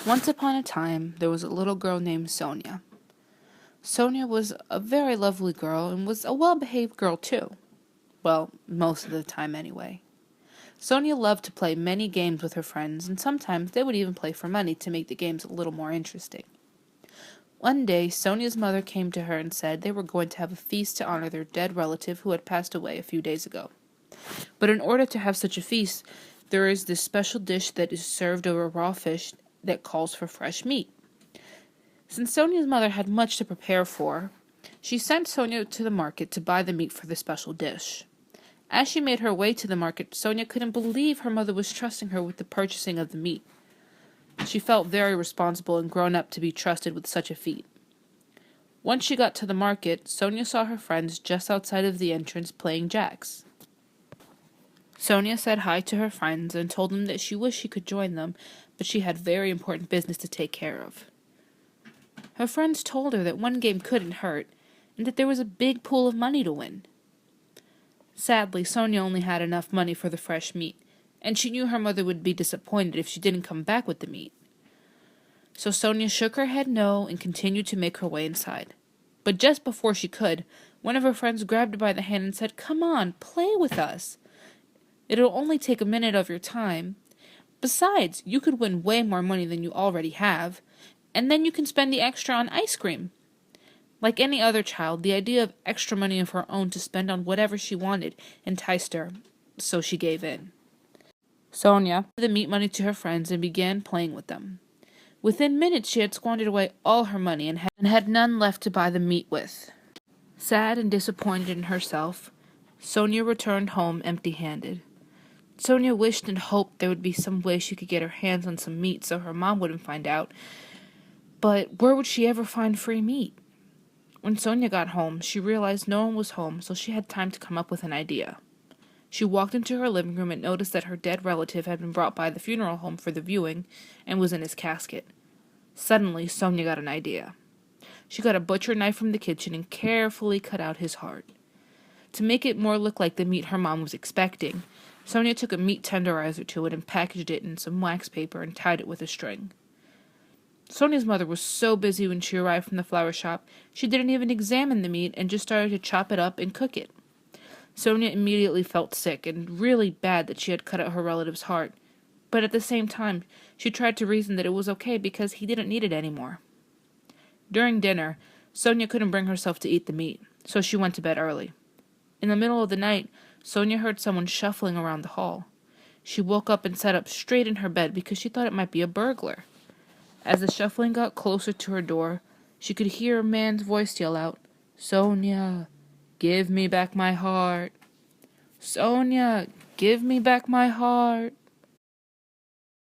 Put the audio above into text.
Once upon a time, there was a little girl named Sonia. Sonia was a very lovely girl and was a well-behaved girl too. Well, most of the time anyway. Sonia loved to play many games with her friends, and sometimes they would even play for money to make the games a little more interesting. One day, Sonia's mother came to her and said they were going to have a feast to honor their dead relative who had passed away a few days ago. But in order to have such a feast, there is this special dish that is served over raw fish that calls for fresh meat. Since Sonia's mother had much to prepare for, she sent Sonia to the market to buy the meat for the special dish. As she made her way to the market, Sonia couldn't believe her mother was trusting her with the purchasing of the meat. She felt very responsible and grown up to be trusted with such a feat. Once she got to the market, Sonia saw her friends just outside of the entrance playing jacks. Sonia said hi to her friends and told them that she wished she could join them, but she had very important business to take care of. Her friends told her that one game couldn't hurt, and that there was a big pool of money to win. Sadly, Sonia only had enough money for the fresh meat, and she knew her mother would be disappointed if she didn't come back with the meat. So Sonia shook her head no and continued to make her way inside. But just before she could, one of her friends grabbed her by the hand and said, "Come on, play with us. It'll only take a minute of your time. Besides, you could win way more money than you already have, and then you can spend the extra on ice cream." Like any other child, the idea of extra money of her own to spend on whatever she wanted enticed her, so she gave in. Sonia gave the meat money to her friends and began playing with them. Within minutes she had squandered away all her money and had none left to buy the meat with. Sad and disappointed in herself, Sonia returned home empty-handed. Sonia wished and hoped there would be some way she could get her hands on some meat so her mom wouldn't find out, but where would she ever find free meat? When Sonia got home, she realized no one was home, so she had time to come up with an idea. She walked into her living room and noticed that her dead relative had been brought by the funeral home for the viewing and was in his casket. Suddenly, Sonia got an idea. She got a butcher knife from the kitchen and carefully cut out his heart. To make it more look like the meat her mom was expecting, Sonia took a meat tenderizer to it and packaged it in some wax paper and tied it with a string. Sonia's mother was so busy when she arrived from the flower shop, she didn't even examine the meat and just started to chop it up and cook it. Sonia immediately felt sick and really bad that she had cut out her relative's heart, but at the same time, she tried to reason that it was okay because he didn't need it anymore. During dinner, Sonia couldn't bring herself to eat the meat, so she went to bed early. In the middle of the night, Sonia heard someone shuffling around the hall. She woke up and sat up straight in her bed because she thought it might be a burglar. As the shuffling got closer to her door, she could hear a man's voice yell out, "Sonia, give me back my heart. Sonia, give me back my heart."